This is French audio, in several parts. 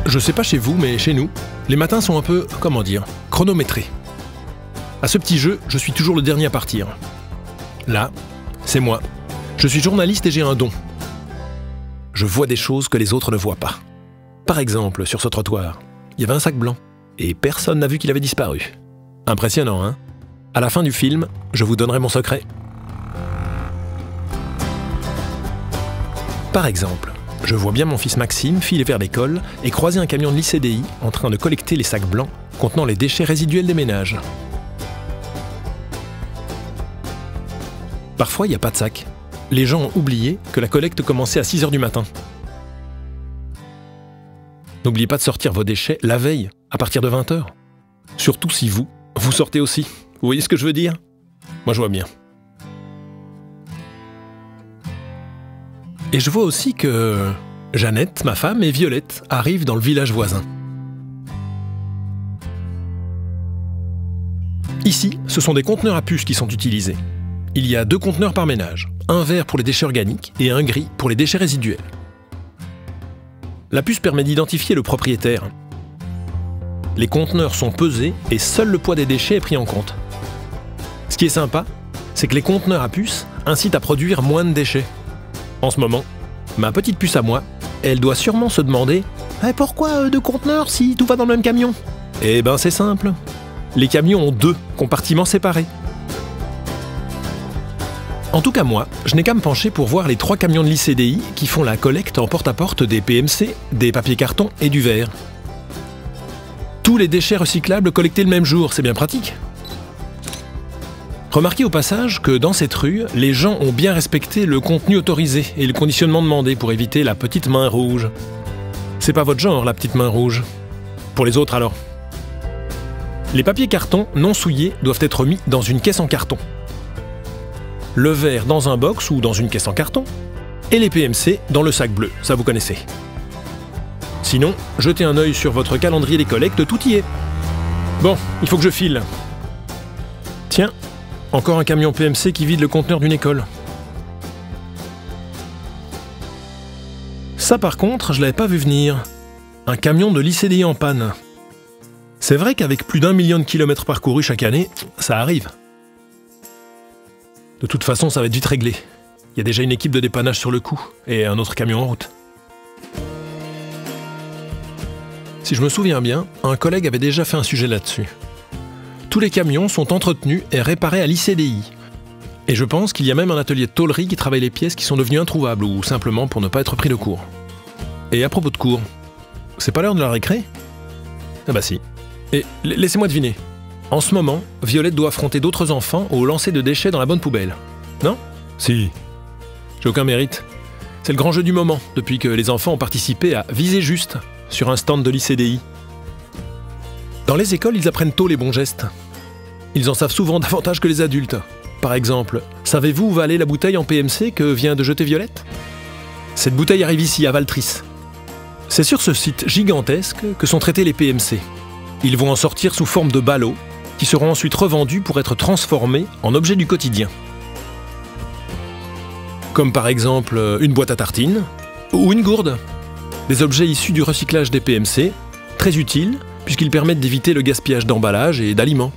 Je sais pas chez vous, mais chez nous, les matins sont un peu, comment dire, chronométrés. À ce petit jeu, je suis toujours le dernier à partir. Là, c'est moi. Je suis journaliste et j'ai un don. Je vois des choses que les autres ne voient pas. Par exemple, sur ce trottoir, il y avait un sac blanc et personne n'a vu qu'il avait disparu. Impressionnant, hein? À la fin du film, je vous donnerai mon secret. Par exemple, je vois bien mon fils Maxime filer vers l'école et croiser un camion de l'ICDI en train de collecter les sacs blancs contenant les déchets résiduels des ménages. Parfois, il n'y a pas de sac. Les gens ont oublié que la collecte commençait à 6 h du matin. N'oubliez pas de sortir vos déchets la veille, à partir de 20 h. Surtout si vous sortez aussi. Vous voyez ce que je veux dire? Moi, je vois bien. Et je vois aussi que Jeannette, ma femme, et Violette arrivent dans le village voisin. Ici, ce sont des conteneurs à puces qui sont utilisés. Il y a 2 conteneurs par ménage, un vert pour les déchets organiques et un gris pour les déchets résiduels. La puce permet d'identifier le propriétaire. Les conteneurs sont pesés et seul le poids des déchets est pris en compte. Ce qui est sympa, c'est que les conteneurs à puces incitent à produire moins de déchets. En ce moment, ma petite puce à moi, elle doit sûrement se demander « Pourquoi 2 conteneurs si tout va dans le même camion ?» Eh ben c'est simple. Les camions ont 2 compartiments séparés. En tout cas moi, je n'ai qu'à me pencher pour voir les 3 camions de l'ICDI qui font la collecte en porte-à-porte des PMC, des papiers cartons et du verre. Tous les déchets recyclables collectés le même jour, c'est bien pratique. Remarquez au passage que dans cette rue, les gens ont bien respecté le contenu autorisé et le conditionnement demandé pour éviter la petite main rouge. C'est pas votre genre, la petite main rouge. Pour les autres alors. Les papiers cartons non souillés doivent être mis dans une caisse en carton. Le verre dans un box ou dans une caisse en carton, et les PMC dans le sac bleu, ça vous connaissez. Sinon, jetez un œil sur votre calendrier des collectes, tout y est. Bon, il faut que je file. Tiens, encore un camion PMC qui vide le conteneur d'une école. Ça par contre, je l'avais pas vu venir. Un camion de l'ICDI en panne. C'est vrai qu'avec plus d'1 million de kilomètres parcourus chaque année, ça arrive. De toute façon, ça va être vite réglé. Il y a déjà une équipe de dépannage sur le coup, et un autre camion en route. Si je me souviens bien, un collègue avait déjà fait un sujet là-dessus. Tous les camions sont entretenus et réparés à l'ICDI. Et je pense qu'il y a même un atelier de tôlerie qui travaille les pièces qui sont devenues introuvables, ou simplement pour ne pas être pris de court. Et à propos de cours, c'est pas l'heure de la récré? Ah bah si. Et laissez-moi deviner. En ce moment, Violette doit affronter d'autres enfants au lancer de déchets dans la bonne poubelle. Non? Si. J'ai aucun mérite. C'est le grand jeu du moment, depuis que les enfants ont participé à viser juste sur un stand de l'ICDI. Dans les écoles, ils apprennent tôt les bons gestes. Ils en savent souvent davantage que les adultes. Par exemple, savez-vous où va aller la bouteille en PMC que vient de jeter Violette? Cette bouteille arrive ici, à Valtris. C'est sur ce site gigantesque que sont traités les PMC. Ils vont en sortir sous forme de ballots, qui seront ensuite revendus pour être transformés en objets du quotidien. Comme par exemple une boîte à tartines ou une gourde. Des objets issus du recyclage des PMC, très utiles puisqu'ils permettent d'éviter le gaspillage d'emballage et d'aliments.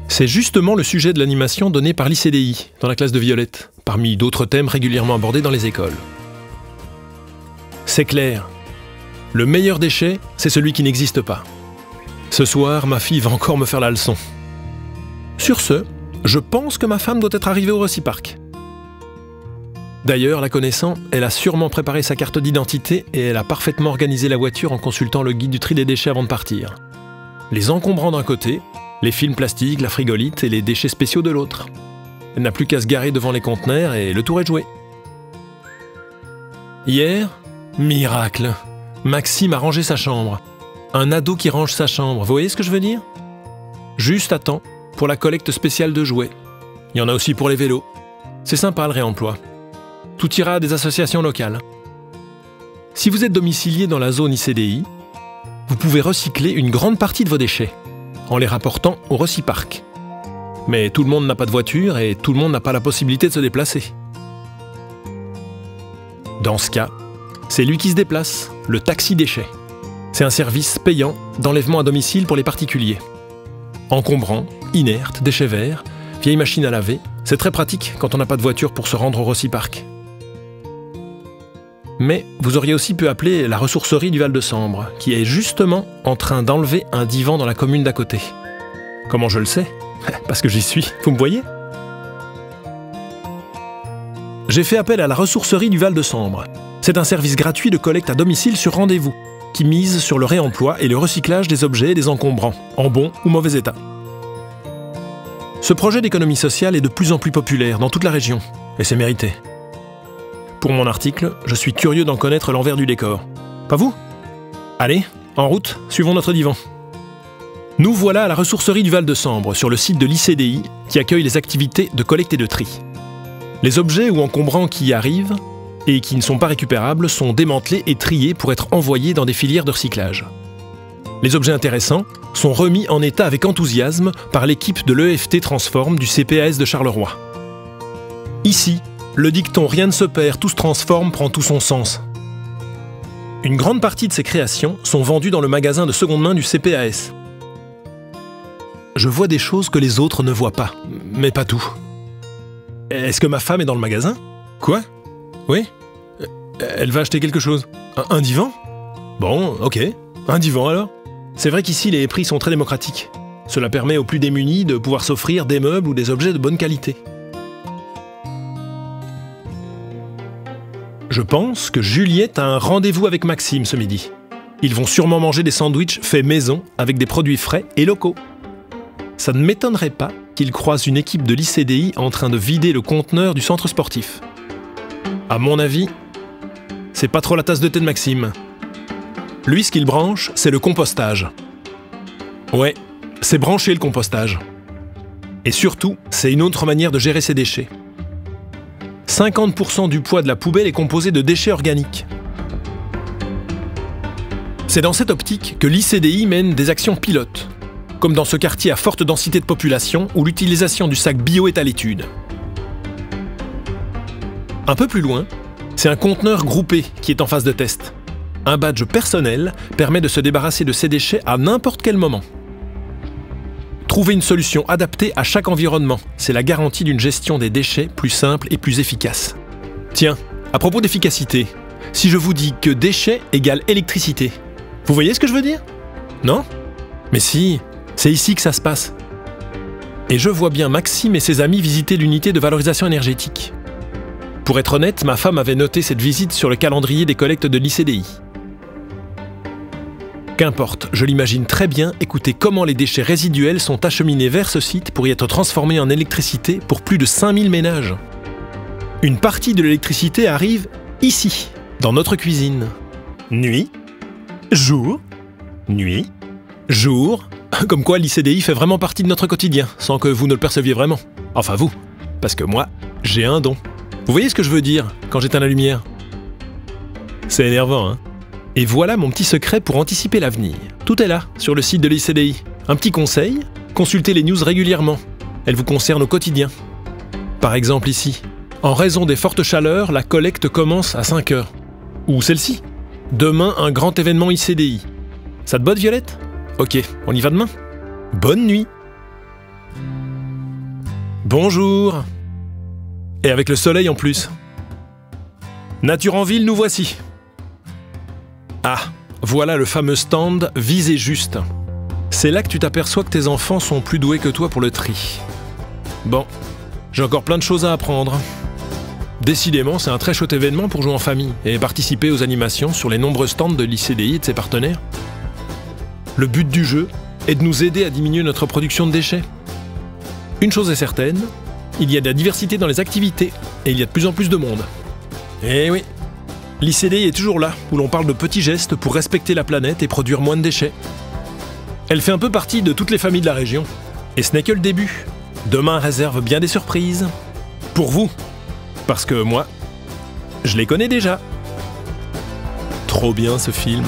C'est justement le sujet de l'animation donnée par l'ICDI dans la classe de Violette, parmi d'autres thèmes régulièrement abordés dans les écoles. C'est clair, le meilleur déchet, c'est celui qui n'existe pas. Ce soir, ma fille va encore me faire la leçon. Sur ce, je pense que ma femme doit être arrivée au Reciparc. D'ailleurs, la connaissant, elle a sûrement préparé sa carte d'identité et elle a parfaitement organisé la voiture en consultant le guide du tri des déchets avant de partir. Les encombrants d'un côté, les films plastiques, la frigolite et les déchets spéciaux de l'autre. Elle n'a plus qu'à se garer devant les conteneurs et le tour est joué. Hier, miracle, Maxime a rangé sa chambre. Un ado qui range sa chambre, vous voyez ce que je veux dire? Juste à temps pour la collecte spéciale de jouets. Il y en a aussi pour les vélos. C'est sympa le réemploi. Tout ira à des associations locales. Si vous êtes domicilié dans la zone ICDI, vous pouvez recycler une grande partie de vos déchets en les rapportant au Reciparc. Mais tout le monde n'a pas de voiture et tout le monde n'a pas la possibilité de se déplacer. Dans ce cas, c'est lui qui se déplace, le taxi déchet. C'est un service payant d'enlèvement à domicile pour les particuliers. Encombrants, inertes, déchets verts, vieilles machines à laver, c'est très pratique quand on n'a pas de voiture pour se rendre au Rossi Park. Mais vous auriez aussi pu appeler la ressourcerie du Val-de-Sambre, qui est justement en train d'enlever un divan dans la commune d'à côté. Comment je le sais? Parce que j'y suis, vous me voyez? J'ai fait appel à la ressourcerie du Val-de-Sambre. C'est un service gratuit de collecte à domicile sur rendez-vous, qui mise sur le réemploi et le recyclage des objets et des encombrants, en bon ou mauvais état. Ce projet d'économie sociale est de plus en plus populaire dans toute la région, et c'est mérité. Pour mon article, je suis curieux d'en connaître l'envers du décor. Pas vous? Allez, en route, suivons notre divan. Nous voilà à la ressourcerie du Val-de-Sambre, sur le site de l'ICDI, qui accueille les activités de collecte et de tri. Les objets ou encombrants qui y arrivent, et qui ne sont pas récupérables, sont démantelés et triés pour être envoyés dans des filières de recyclage. Les objets intéressants sont remis en état avec enthousiasme par l'équipe de l'EFT Transform du CPAS de Charleroi. Ici, le dicton « Rien ne se perd, tout se transforme » prend tout son sens. Une grande partie de ces créations sont vendues dans le magasin de seconde main du CPAS. Je vois des choses que les autres ne voient pas, mais pas tout. Est-ce que ma femme est dans le magasin? Quoi? Oui? Elle va acheter quelque chose. Un divan? Bon, ok. Un divan alors? C'est vrai qu'ici les prix sont très démocratiques. Cela permet aux plus démunis de pouvoir s'offrir des meubles ou des objets de bonne qualité. Je pense que Juliette a un rendez-vous avec Maxime ce midi. Ils vont sûrement manger des sandwichs faits maison avec des produits frais et locaux. Ça ne m'étonnerait pas qu'ils croisent une équipe de l'ICDI en train de vider le conteneur du centre sportif. À mon avis, c'est pas trop la tasse de thé de Maxime. Lui, ce qu'il branche, c'est le compostage. Ouais, c'est brancher le compostage. Et surtout, c'est une autre manière de gérer ses déchets. 50% du poids de la poubelle est composé de déchets organiques. C'est dans cette optique que l'ICDI mène des actions pilotes, comme dans ce quartier à forte densité de population où l'utilisation du sac bio est à l'étude. Un peu plus loin, c'est un conteneur groupé qui est en phase de test. Un badge personnel permet de se débarrasser de ces déchets à n'importe quel moment. Trouver une solution adaptée à chaque environnement, c'est la garantie d'une gestion des déchets plus simple et plus efficace. Tiens, à propos d'efficacité, si je vous dis que déchets égale électricité, vous voyez ce que je veux dire? Non? Mais si, c'est ici que ça se passe. Et je vois bien Maxime et ses amis visiter l'unité de valorisation énergétique. Pour être honnête, ma femme avait noté cette visite sur le calendrier des collectes de l'ICDI. Qu'importe, je l'imagine très bien écouter comment les déchets résiduels sont acheminés vers ce site pour y être transformés en électricité pour plus de 5000 ménages. Une partie de l'électricité arrive ici, dans notre cuisine. Nuit, jour, nuit, jour. Comme quoi l'ICDI fait vraiment partie de notre quotidien, sans que vous ne le perceviez vraiment. Enfin vous, parce que moi, j'ai un don. Vous voyez ce que je veux dire quand j'éteins la lumière? C'est énervant, hein? Et voilà mon petit secret pour anticiper l'avenir. Tout est là, sur le site de l'ICDI. Un petit conseil, consultez les news régulièrement. Elles vous concernent au quotidien. Par exemple ici, en raison des fortes chaleurs, la collecte commence à 5 h. Ou celle-ci. Demain, un grand événement ICDI. Ça te botte, Violette? Ok, on y va demain. Bonne nuit. Bonjour. Et avec le soleil en plus. Nature en ville, nous voici. Ah, voilà le fameux stand Visez juste. C'est là que tu t'aperçois que tes enfants sont plus doués que toi pour le tri. Bon, j'ai encore plein de choses à apprendre. Décidément, c'est un très chouette événement pour jouer en famille et participer aux animations sur les nombreux stands de l'ICDI et de ses partenaires. Le but du jeu est de nous aider à diminuer notre production de déchets. Une chose est certaine, il y a de la diversité dans les activités et il y a de plus en plus de monde. Eh oui, l'ICDI est toujours là, où l'on parle de petits gestes pour respecter la planète et produire moins de déchets. Elle fait un peu partie de toutes les familles de la région. Et ce n'est que le début. Demain réserve bien des surprises. Pour vous. Parce que moi, je les connais déjà. Trop bien ce film.